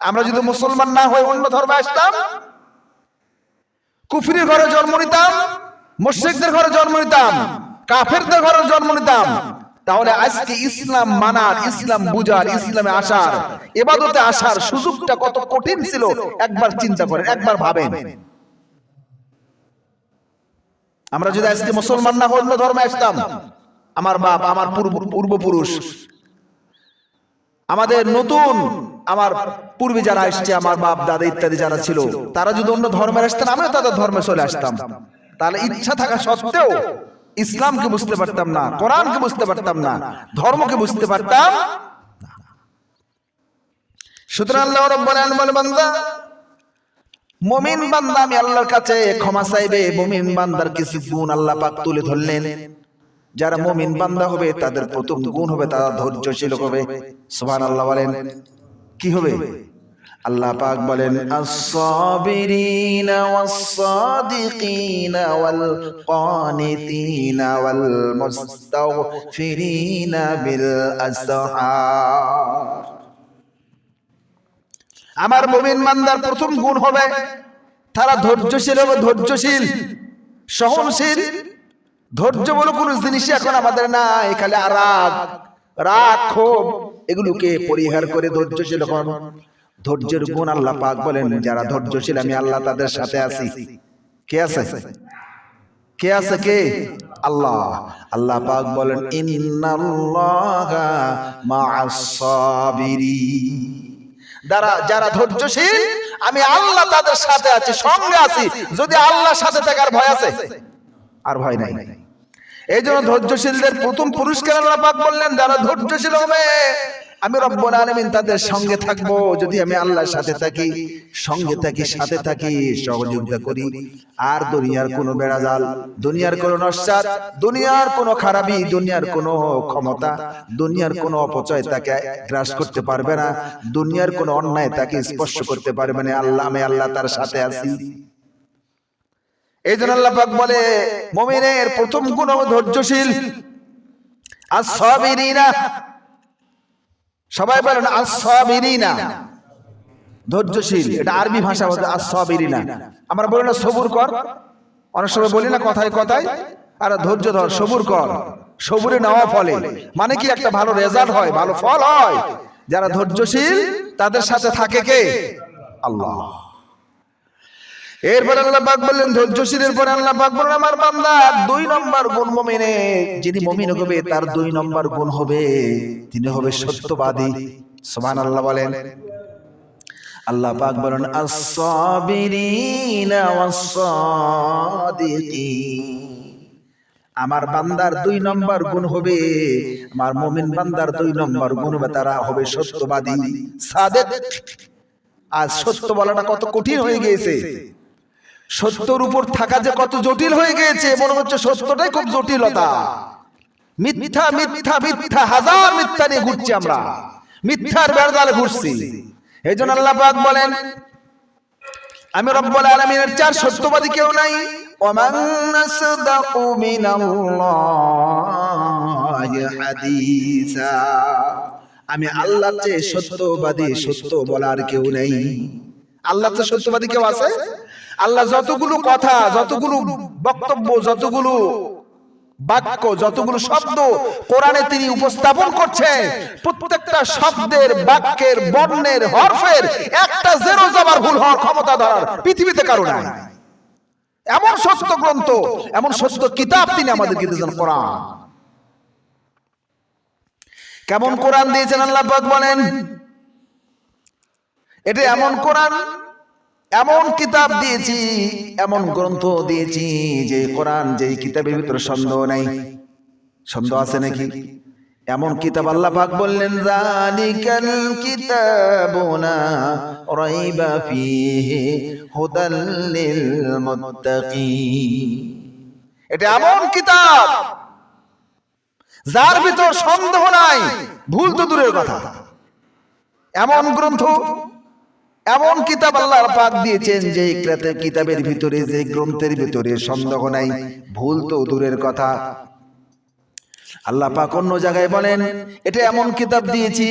আমরা যদি মুসলমান না হয়ে অন্য ধর্মে আসতাম, কুফরির ঘরে জন্ম নিতাম, মুশরিকদের ঘরে জন্ম নিতাম, কাফেরদের ঘরে জন্ম নিতাম, তাহলে আজকে ইসলাম মানার, ইসলাম বুঝার, ইসলামে আসার, ইবাদতে আসার সুযোগটা কত কঠিন ছিল একবার চিন্তা করেন, একবার ভাবেন। আমরা যদি আজকে মুসলমান না হয়ে অন্য ধর্মে আসতাম, আমার বাপ, আমার পূর্বপুরুষ, আমাদের নতুন, আমার পূর্বে যারা আসছে, আমার বাপ দাদা ইত্যাদি যারা ছিল, তারা যদি অন্য ধর্মে আসতেন, আমিও তাদের ধর্মে চলে আসতাম। তাহলে ইচ্ছা থাকা সত্ত্বেও ইসলামকে বুঝতে পারতাম না, কোরআনকে বুঝতে পারতাম না, ধর্মকে বুঝতে পারতাম। সুতরাং আল্লাহ রাব্বুল আলামিন বলে, বান্দা, মুমিন বান্দা আমি আল্লাহর কাছে ক্ষমা চাইবে। মুমিন বান্দার কিছু গুণ আল্লাহ পাক তুলে ধরলেন। যারা মুমিন বান্দা হবে তাদের প্রথম গুণ হবে তারা ধৈর্যশীল হবে। সুবহানাল্লাহ বলেন। কি হবে? আল্লাহ পাক বলেন, আস-সাবিরিনা ওয়াস-সাদিকিনা ওয়াল কানিতিনা ওয়াল মুস্তাগফিরিনা বিল আসহার। আমার মুমিন বান্দার প্রথম গুণ হবে তারা ধৈর্যশীল হবে, ধৈর্যশীল, সহনশীল। ধৈর্য বলে কোন জিনিসই এখন আমাদের নাই। খালি রাগ, ক্ষোভ, এগুলোকে পরিহার করে ধৈর্যশীল হন। ধৈর্যের গুণ আল্লাহ পাক বলেন, যারা ধৈর্যশীল আমি আল্লাহ তাদের সাথে আছি। কে আছে? কে আছে? কে? আল্লাহ। আল্লাহ পাক বলেন, ইন্নাল্লাহা মা'আস সাবিরিন। যারা ধৈর্যশীল আমি আল্লাহ তাদের সাথে আছি, সঙ্গে আছি। যদি আল্লাহর সাথে থাকার ভয় আছে? আর ভয় নাই। এই জন্য ধৈর্যশীলদের প্রথম পুরস্কার আল্লাহ পাক বললেন, যারা ধৈর্যশীল হবে আমি রব্বুল আলামিন তাদের সঙ্গে থাকবো। যদি আমি আল্লাহর সাথে থাকি, সঙ্গে থাকি, সাথে থাকি, সহযোগিতা করি, আর দুনিয়ার কোনো বেড়াজাল, দুনিয়ার কোনো নস্যাৎ, দুনিয়ার কোনো খারাপি, দুনিয়ার কোনো ক্ষমতা, দুনিয়ার কোনো অপচয় তাকে গ্রাস করতে পারবে না, দুনিয়ার কোনো অন্যায় তাকে স্পর্শ করতে পারবে না। আমি আল্লাহ তার সাথে আছি। এই জন্য আল্লাহ পাক বলে, মুমিনের প্রথম গুণ হবে ধৈর্যশীল। আস-সাবিরিনা, সবাই বলেন আস-সাবিরিনা, ধৈর্যশীল। এটা আরবি ভাষা, আস-সাবিরিনা। আমরা বলি না সবুর কর, অনেক সময় বলি না কথায় কথায়, আর ধৈর্য ধর, সবুর কর, সবুরে নেওয়া ফলে, মানে কি একটা ভালো রেজাল্ট হয়, ভালো ফল হয়। যারা ধৈর্যশীল তাদের সাথে থাকে কে? আল্লাহ। এরপর আল্লাহ পাক বললেন, ধৈর্যশীলের পরে আল্লাহ পাক বললেন, আমার বান্দা 2 নম্বর গুণ মুমিনের, যিনি মুমিন হবে তার 2 নম্বর গুণ হবে তিনি হবে সত্যবাদী। সুবহানাল্লাহ বলেন। আল্লাহ পাক বলেন, আস-সাবিরিনা ওয়াস-সাদিকিন। আমার বান্দার 2 নম্বর গুণ হবে, আমার মুমিন বান্দার 2 নম্বর গুণ হবে তারা হবে সত্যবাদী, সাদিক। আজ সত্য বলাটা কত কঠিন হয়ে গিয়েছে, সত্যের উপর থাকা যে কত জটিল হয়ে গিয়েছে, মনে হচ্ছে সত্যটাই খুব জটিলতা। মিথ্যা মিথ্যা মিথ্যা, হাজার মিথ্যা নিয়ে ঘুরছি আমরা, মিথ্যার বেড়াজালে ঘুরছি। এই জন্য আল্লাহ পাক বলেন, আমি রব্বুল আলামিনের 4 সত্যবাদী কেউ নাই। ওয়ামান আসদাকু মিনাল্লাহি হাদিসা। আমি আল্লাহর চেয়ে সত্যবাদী, সত্য বলার কেউ নেই। আল্লাহর চেয়ে সত্যবাদী কেউ আছে? আল্লাহ যতগুলো কথা, যতগুলো বক্তব্য, যতগুলো বাক্য, যতগুলো শব্দ কোরআনে তিনি উপস্থাপন করছেন, প্রত্যেকটা শব্দের, বাক্যের, বর্ণের, হরফের একটা জেরো যাবার ভুল হওয়ার ক্ষমতা ধরার পৃথিবীতে কারো নাই। এমন সত্য গ্রন্থ, এমন সত্য কিতাব তিনি আমাদেরকে দিয়েছেন, কোরআন। কেমন কোরআন দিয়েছেন আল্লাহ পাক বলেন, এটা এমন কোরআন, এমন কিতাব দিয়েছি, এমন গ্রন্থ দিয়েছি যে কোরআন, যেই কিতাবের ভিতরে সন্দেহ নাই। সন্দেহ আছে নাকি? এমন কিতাব আল্লাহ পাক বললেন, যালিকাল কিতাবুনা রাইবা ফীহি হুদাল লিল মুত্তাকিন। এটা এমন কিতাব যার ভিতর সন্দেহ নাই, ভুল তো দূরের কথা। এমন গ্রন্থ, এমন কিতাব আল্লাহ পাক দিয়েছেন যে কিতাবের ভিতরে, যে গ্রন্থের ভিতরে সন্দেহ নাই, ভুল তো দূরের কথা। আল্লাহ পাক অন্য জায়গায় বলেন, এটা এমন কিতাব দিয়েছি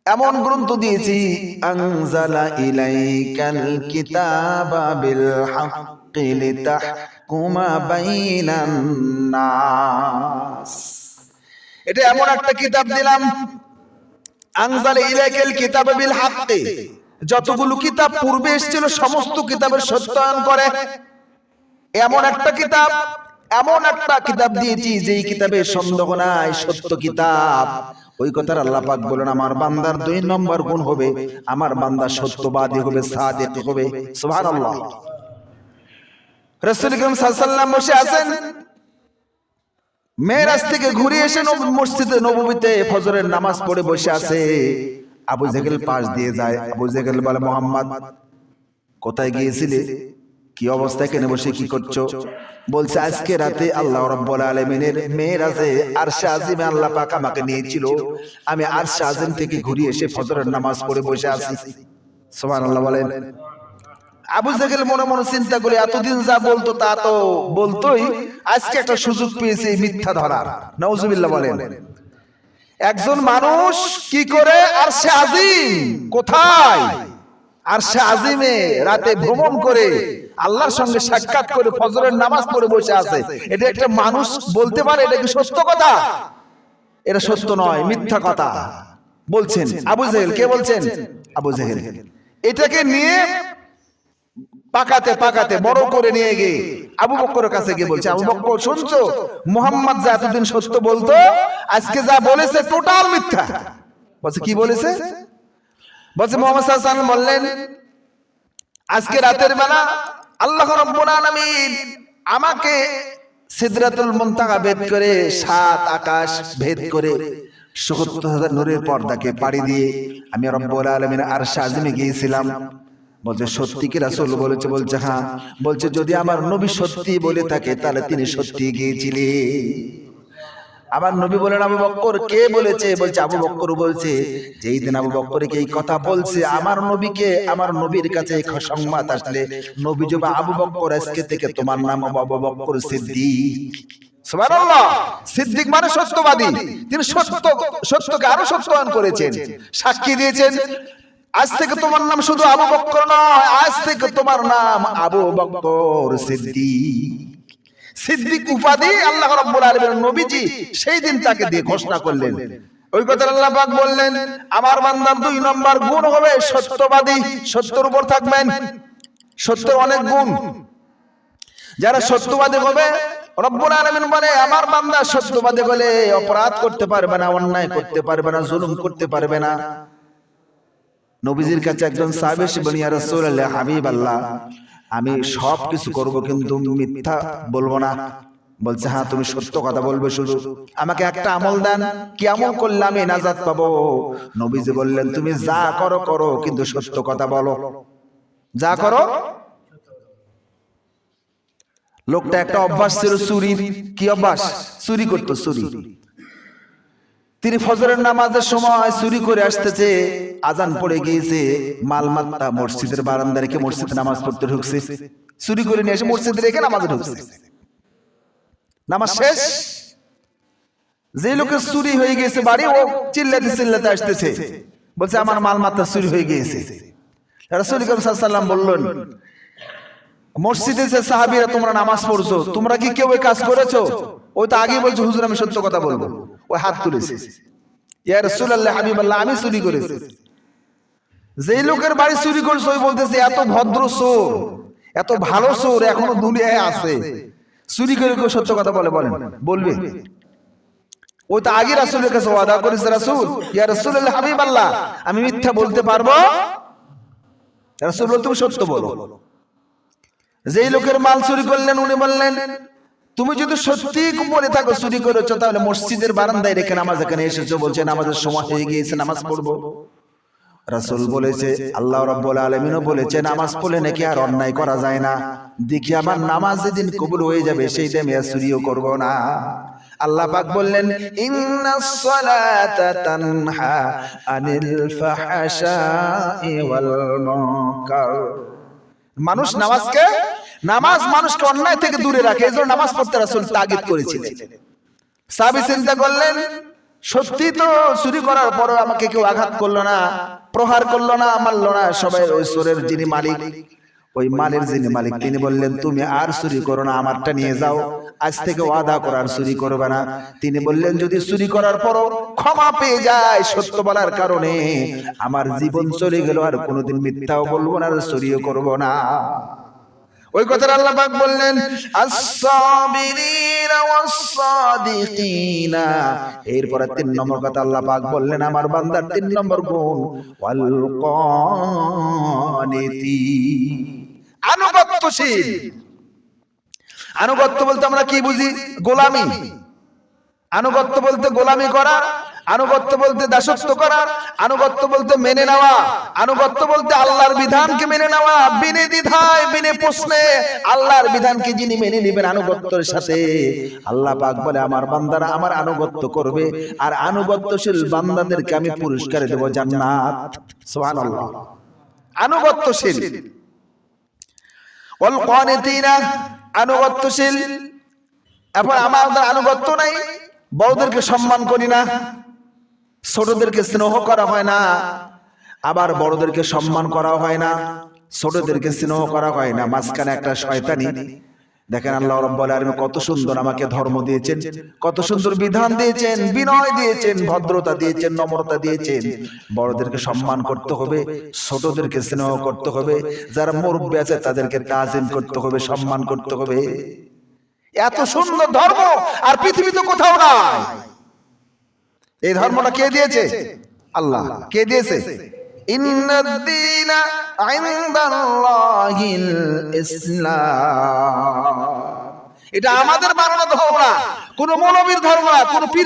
এমন গ্রন্থ দিয়েছি আনজালা ইলাইকাল কিতাবা বিল হাক্কি লিতাহকুমা বাইনান নাস। এটা এমন একটা কিতাব দিলাম, আনজালা ইলাইকাল কিতাবা বিল হাক্কি, যতগুলো কিতাব পূর্বে এসেছিল সমস্ত কিতাবের সত্যায়ন করে এমন একটা কিতাব, এমন একটা কিতাব দিয়েছি যেই কিতাবে সন্দেহ নাই, সত্য কিতাব। ওই কথার আল্লাহ পাক বলেন আমার বান্দার 2 নম্বর গুণ হবে, আমার বান্দা সত্যবাদী হবে, সাদিক হবে। সুবহানাল্লাহ। রাসূল করিম সাল্লাল্লাহু আলাইহি ওয়াসাল্লাম বসে আছেন, মেরাজ থেকে ঘুরে এসে মসজিদে নববীতে ফজরের নামাজ পড়ে বসে আছে। আবু জেহেল পাশ দিয়ে যায়। আবু জেহেল বলে, মুহাম্মদ কোথায় গিয়েছিলে? কি অবস্থায়, কেন বসে কি করছো? বলছে আজকে রাতে আল্লাহ রাব্বুল আলামিনের মেরাজে আরশে আজিমে আল্লাহ পাক আমাকে নিয়েছিল, আমি আরশে আজিম থেকে ঘুরে এসে ফজরের নামাজ পড়ে বসে আছি। সুবহানাল্লাহ বলেন। আবু জেহেল মনে মনে চিন্তা করে, এতদিন যা বলতো তা তো বলতোই, আজকে একটা সুযোগ পেয়েছে মিথ্যা ধরার। নাউজুবিল্লাহ বলেন। একজন মানুষ কি করে আরশে আজিম, কোথায় আরশে আজিমে রাতে ভ্রমণ করে আল্লাহর সঙ্গে সাক্ষাৎ করে ফজরের নামাজ পড়ে বসে আছে, এটা একটা মানুষ বলতে পারে? এটা কি সত্য কথা? এটা সত্য নয়, মিথ্যা কথা বলছেন আবু জেহেল। কে বলছেন? আবু জেহেল। এটাকে নিয়ে পাকাতে পাকাতে বড় করে নিয়ে গিয়ে আবু বকরের কাছে গিয়ে বলছে, আবু বকর শুনছো, মুহাম্মদ যা এতদিন সত্য বলতো, আজকে যা বলেছে টোটাল মিথ্যা। বলছে কি বলেছে? বলছে মুহাম্মদ সাল্লাল্লাহু আলাইহি ওয়াসাল্লাম বললেন আজকে রাতের বেলা আল্লাহ রাব্বুল আলামিন আমাকে সিদরাতুল মুনতাহা ভেদ করে, 7 আকাশ ভেদ করে ৭০,০০০ নূরের পর্দাকে পাড়ি দিয়ে আমি রব্বুল আলামিন আরশে আজিমে গিয়েছিলাম। বলছে সত্যি কি রাসূল? বলেছে। বলছে হ্যাঁ। বলছে যদি আমার নবী সত্যি বলে থাকে তাহলে তিনি সত্যি গিয়েছিলেন। আমার নবী বলেন, আবু বকর কে বলেছে? বলছে আবু বকর বলছে। যেই দিন আবু বকরকে এই কথা বলছে, আমার নবীকে, আমার নবীর কাছে সংবাদ আসলে নবী জবা, আবু বকর আজকে থেকে তোমার নাম আবু বকর সিদ্দিক। সুবহানাল্লাহ। সিদ্দিক মানে সত্যবাদী। তিনি সত্যকে আরো সত্যায়ন করেছেন, সাক্ষী দিয়েছেন। আজ থেকে তোমার নাম শুধু আবু বকর নয়, আজ থেকে তোমার নাম আবু বকর সিদ্দিক। সিদ্দিক উপাধি আল্লাহ রাব্বুল আলামিন নবীজি সেই দিন তাকে দিয়ে ঘোষণা করলেন। ওই কথা আল্লাহ পাক বললেন আমার বান্দার 2 নম্বর গুণ হবে সত্যবাদী, সত্যের উপর থাকবেন। সত্যের অনেক গুণ, যারা সত্যবাদী হবে রব্বুল আলামিন বলে আমার বান্দা সত্যবাদী হলে অপরাধ করতে পারবে না, অন্যায় করতে পারবে না, জুলুম করতে পারবে না। নবীজির কাছে একজন সাহাবী এসে বলেন, ইয়া রাসূলুল্লাহ, হাবিবাল্লাহ, আমি সব কিছু করব কিন্তু মিথ্যা বলবো না। বলছে হ্যাঁ, তুমি সত্য কথা বলবে, শুধু আমাকে একটা আমল দেন, কি আমল করলে আমি নাজাত পাবো? নবীজি বললেন তুমি যা করো করো কিন্তু সত্য কথা বলো। যা করো। লোকটা একটা অভ্যাস ছিল চুরির। কি অভ্যাস? চুরি করতো, চুরি। তিনি ফজরের নামাজের সময় চুরি করে আসতেছে, আজান পড়ে গিয়েছে, মালমাত্তা মসজিদের বারান্দায় রেখে মসজিদে নামাজ পড়তে ঢুকছে। চুরি করে নিয়ে এসে মসজিদে রেখে নামাজে ঢুকছে। নামাজ শেষ, যে লোকের চুরি হয়ে গিয়েছে বাড়ি, ও চিল্লাতে চিল্লাতে আসতেছে, বলছে আমার মালমাত্তা চুরি হয়ে গিয়েছে। রাসূল করিম সাল্লাল্লাহু আলাইহি ওয়াসাল্লাম বললেন, মসজিদে যে সাহাবীরা তোমরা নামাজ পড়ছো, তোমরা কি কেউ এই কাজ করেছো? ওই তো আগে বলছে হুজুর আমি সত্য কথা বলবো। ওই হাত তুলেছে, ইয়া রাসূলুল্লাহ, হাবিবাল্লাহ, আমি চুরি করেছি। যেই লোকের বাড়ি চুরি করছে ওই বলতেছে এত ভদ্র চোর, এত ভালো চোর এখনো দুনিয়ায় আছে, চুরি করে কেউ সত্য কথা বলে? বলেন, বলবে? ওই তো আগে রাসূলের কাছে ওয়াদা করেছে, রাসূল, ইয়া রাসূলুল্লাহ, হাবিবাল্লাহ, আমি মিথ্যা বলতে পারবো? রাসূল বললেন তুমি সত্য বলো। যেই লোকের মাল চুরি করলেন উনি বললেন তুমি যদি সত্যি বলে থাকো চুরি করেছো তাহলে মসজিদের বারান্দায় রেখে নামাজ এখানে এসেছো, বলছে নামাজের সময় হয়ে গিয়েছে, নামাজ পড়বো। রাসূল বলেছে আল্লাহ রাব্বুল আলামিনও বলেছে নামাজ পড়লে নাকি আর অন্যায় করা যায় না, দেখি আমার নামাজ যেদিন কবুল হয়ে যাবে সেই টাইমে আর চুরিও করব না। আল্লাহ পাক বললেন ইন্নাস সালাতা তানহা আনিল ফাহশাই ওয়াল মুনকার। মানুষ নামাজ মানুষকে অন্যায় থেকে দূরে রাখে, এজন্য নামাজ পড়তে রাসূল তাগিদ করেছিলেন। সাহাবী চিন্তা করলেন সত্যি তো চুরি করার পরে আমাকে কেউ আঘাত করলো না, প্রহার করলো না, মারলো না, সবাই ওই চোরের যিনি মালিক, ওই মালের যিনি মালিক তিনি বললেন তুমি আর চুরি করো না, আমারটা নিয়ে যাও, আজ থেকে ওয়াদা করার চুরি করবে না। তিনি বললেন যদি চুরি করার পরও ক্ষমা পেয়ে যায় সত্য বলার কারণে, আমার জীবন চলে গেল, আর কোনোদিন মিথ্যাও বলবো না, আর চুরিও করবো না। ওই কথাটা আল্লাহ পাক বললেন আস-সাবিরিনা ওয়াস-সাদিকিনা। এরপরে 3 নম্বর কথা আল্লাহ পাক বললেন আমার বান্দার 3 নম্বর গুণ ওয়াল কানিতি, আনুগত্যশীল। আনুগত্য বলতে আমরা কি বুঝি? গোলামি। আনুগত্য বলতে গোলামি করা, আনুগত্য বলতে দাসত্ব করা, আনুগত্য বলতে মেনে নেওয়া, আনুগত্য বলতে আল্লাহর বিধানকে মেনে নেওয়া বিনে দ্বিধায় বিনে প্রশ্নে। আল্লাহর বিধানকে যিনি মেনে নেবেন আনুগত্যের সাথে, আল্লাহ পাক বলে আমার বান্দারা আমার আনুগত্য করবে, আর আনুগত্যশীল বান্দাদেরকে আমি পুরস্কার দেব জান্নাত। সুবহানাল্লাহ। আনুগত্যশীল। ওয়াল কানিতিনা, আনুগত্যশীল। এখন আমাদের আনুগত্য নাই, বড়দেরকে সম্মান করি না, ছোটদেরকে স্নেহ করা হয় না, আবার বড়দেরকে সম্মান করা হয় না, ছোটদেরকে স্নেহ করা হয় না। মাঝখানে একটা শয়তানি। দেখেন আল্লাহ রাব্বুল আলামিন কত সুন্দর আমাকে ধর্ম দিয়েছেন, কত সুন্দর বিধান দিয়েছেন, বিনয় দিয়েছেন, ভদ্রতা দিয়েছেন, নম্রতা দিয়েছেন। বড়দেরকে সম্মান করতে হবে, ছোটদেরকে স্নেহ করতে হবে, যারা মুরব্বি আছে তাদেরকে তাজিম করতে হবে, সম্মান করতে হবে। এত সুন্দর ধর্ম আর পৃথিবীতে কোথাও নাই। এই ধর্মটা কে দিয়েছে? আল্লাহ। কে দিয়েছে? ইন্নাদ দীনা ইনদাল্লাহিল ইসলাম। এটা আমাদের বানানো ধর্ম না, কোন মৌলবীর ধর্ম না, কোন পীর